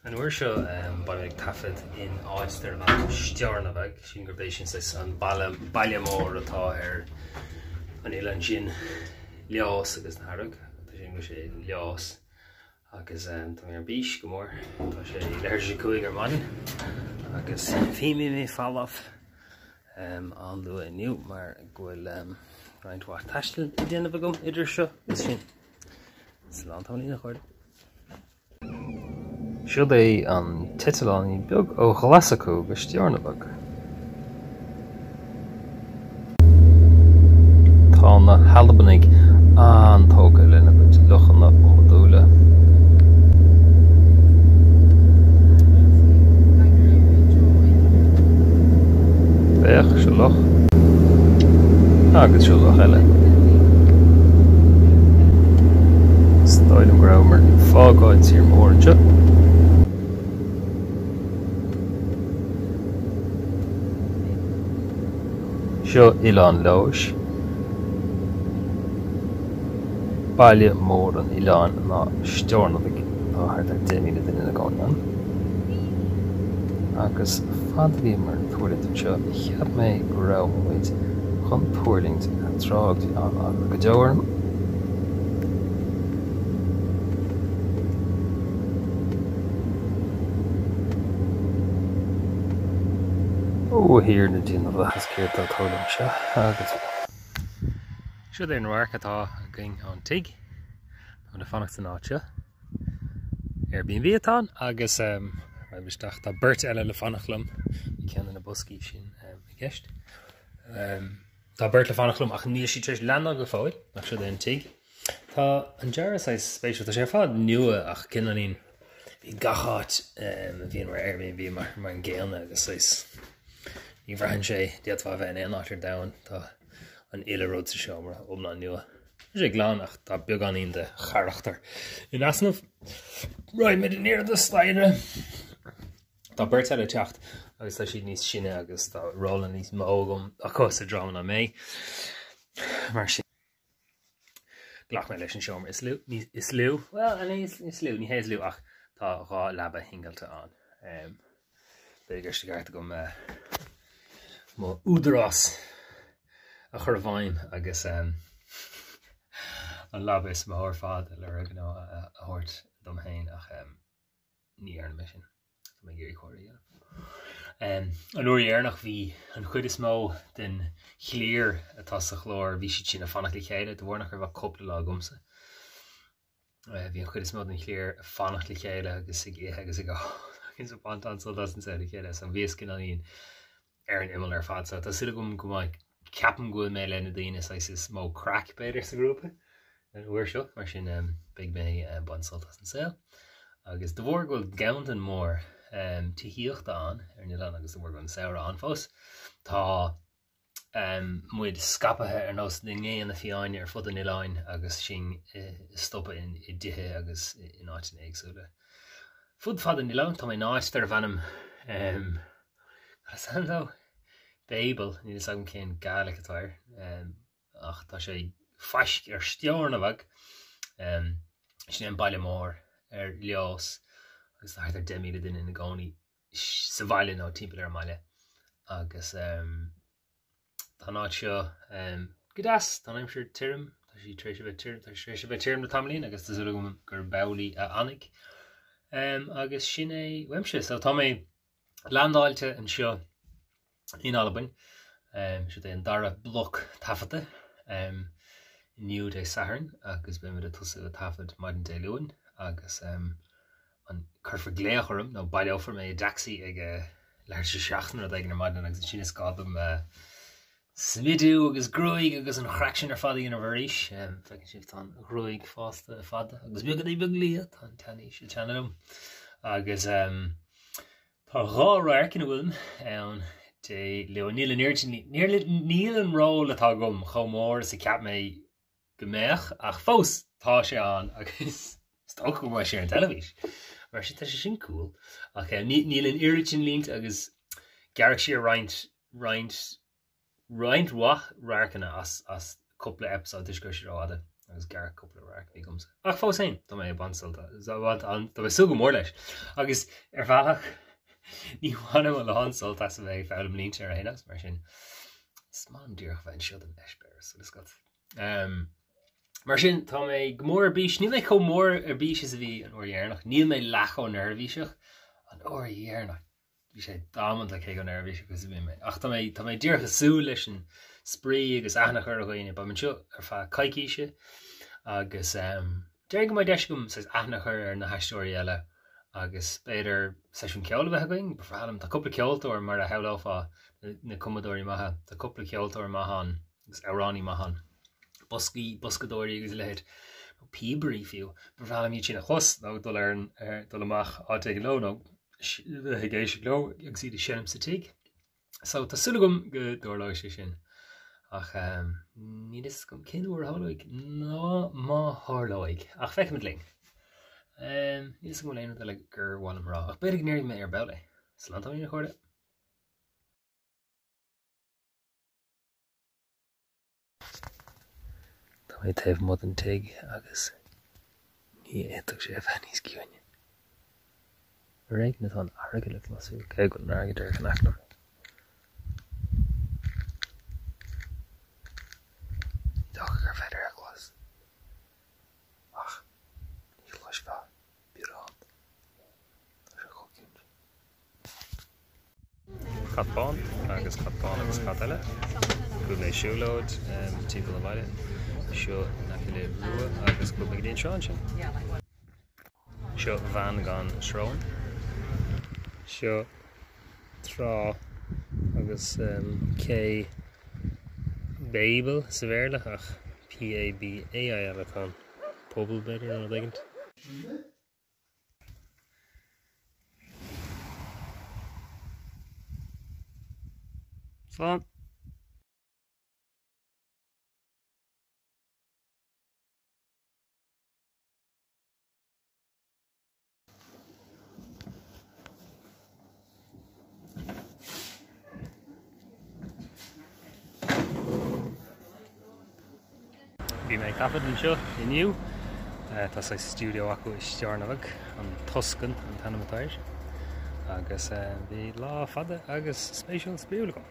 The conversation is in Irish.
An uair seo ba ag tafad in áistear an stearnamh sin gur bééis sin an baile mór atá ar an éileán sin leás agus narug sin go sé leás agus tá mé ar bís go mór tá sé leir chuig ar manin agus féimi mé fallaf an lu inniu mar ghfuil roiinthacht taistil i déanamh gom idir seo is sin Slán tá lína chuir. Siúd é an titleán í beag ó ghlasaú go stearnamh. Tá na hAlbainnig antóga lena go luchanna módúla. Bech se loch agus se loch eile. Stáilm gromar fágáid sír mórse. Seo Ileán leis. Baile mór an Ileán ná stearnamh á thart ar 10 míle duine na gáin. Agus fad bhí mar thuirlit seo cheap mé go raibh muid chun tuairlingt a trácht an go deoirm. Ó hir na dtíanamh has céirt á thuirlim seo agus siúd é an rairc atá going an tuig an na fannacht an áite Airbnb atá agus Beisteach tá beirt eile le fannachlumm i ceanna na boscaí sin i gceist. Tá beirt le fannachlumm ach níos sí tríos leanna go fáil nach siúd é an tuig. Tá an dearas spéisiú tá sé fád nua ach cinnaín bhí gacháit a bhíon mar Airbnb mar an ggéalna agus ní bhreathn sé déadmha bheith in áitir dain tá an ile ród sa seo mar omná nua. Sé glán ach tá beag an de charachtar. In asnamh roiid mé den níor do sláide. Tá beirt eile teacht agus tá siad níos sinne agus tá róla níos mógam a cos a drama na mé. Mar sin glach mé leis an seomar is liú. Well, is liú, ní héas liú ach tá rá leba hingalta an. Béidir sé gart gom má údarás a chur bhain agus an laba is mar fad le a thuirt dom hain ach ní ar na mission. Tá mé géirí choirí. An uair dhearnach bhí an chuid is mó den chléir atá sa chlór bhí siad sin a fannach le chéile do bhharnach ar bh coppla lá gomsa. Bhí an chuid is mó den chléir fannach le chéile agus i ggéithe agus i gá. Cinn sa pantán soldasan sa le chéile san bhíos cin aníon ar an imil ar fad sa. Tá sila gom go mbeidh ceapan gúil mé lena daoine is mó crack beidir sa grúpa. An uair seo mar sin beag mé ban soldasan sa. Agus do bhór gúil gabhant an mór tííochta an ar Nílan agus do bhór gúil saora an fós. Tá muid scapathe ar nós na ngéan na fiáine ar fud an Níláin agus sin stoppa i dithe agus in áitin éagsúla. Fud fad an Níláin tá mé náist ar bhanam san dó Babel ní is agam cén gaalacha táir ach tá sé feisc ar stearnamh sin an baile mór ar leás agus tá ar 10 míle duine na gánaí sa bhaile ná timpeall ar maile agus tá náid seo godáas tá aimsir tírim tá sí tréis bheith tírim na tamlín agus tá sulla gom gur bailí a annic agus sin é weimse so tá mé landáilte an seo in hAlbain siúd é an dara Bloc taifeadta niúd é saharn agus be a tusa a tafad maidin dé luúin agus an chuirfa gléachorm nó bailofar mé daxi ag leir se seachna a ag na maidin agus sin is gádum smidú agus grúig agus an chreaction ar fadaí an a bharíis fecinn si tá grúig fásta fada agus beag é beag líad tá taní se teanm agus tá rá rair cin bhfuilm ann de leo níl an ró atá gom chomór sa ceap mé gombeach ach fós tá sé an agus stoch go sé an televís mar si tá sé sin cool ach níl an iritin línt agus garach sé roint wath raircanna as coppla episode discuss ráda agus gar couple of rack becomes ach fá sein tá mé bansalta tá mé suga mór leis agus bhealach ní bhainm le hansalta sa bheith fém líonte ar hénas mar sin smán dúrach bhain siad an eisbeir so is got mar sin tá mé gmór bís ní mé có mór ar bís is a bhí an óiarnach níl mé lecho nervhíiseach an óiarnach bhí sé dáman le ché go nervhíiseach gus bhí mé ach tá mé dúrcha sú leis an sprí agus aithnach ar a ghaoine ba man seo ar fá caiiciise agus déir go mai deis gom sa aithnach ar na heistóirí eile agus beidir seisiún ceol bheith going befralam tá cúpla ceoltóir mar a heáá na commodóirí maithe tá cúpla ceoltóir maithan agus Aránaí maithan boscadóirí agus lehéad píbarí fiú befralam í sin a chus ná dul ar dul amach áte go nó géisi gló ag si de sinnim sa tiig so tá sulúgum go dúirlá sé sin ach ní is gom cinúir hálaigh ná má hálaigh ach feic mit ling ní is go léanú le gur bháil am rá ach beidir gnéir mé ar beala Slántaí na chuirde Tá mé taobh mod an tuig agus ní éach sé bheith níos ciúine réig na tá airge le lasú cé go an airge ar an achnam gur féidir a glas ach ní leis bheith bírád leis a choiciúint Catbán agus cat eile go mé siúlóid tí go bhaile seo na le rua agus go mé déon seán sin seo bhean gan srón seo trá agus cé Babel sa bhéirle ach PABAI eile tá pobl beidir an ligint. Slán. Bhí mé capad an seo inniu tá sa studio acu istearnamhah an Toscan an Tanamatáir agus bhí lá fada agus spéisiúil spríúla go.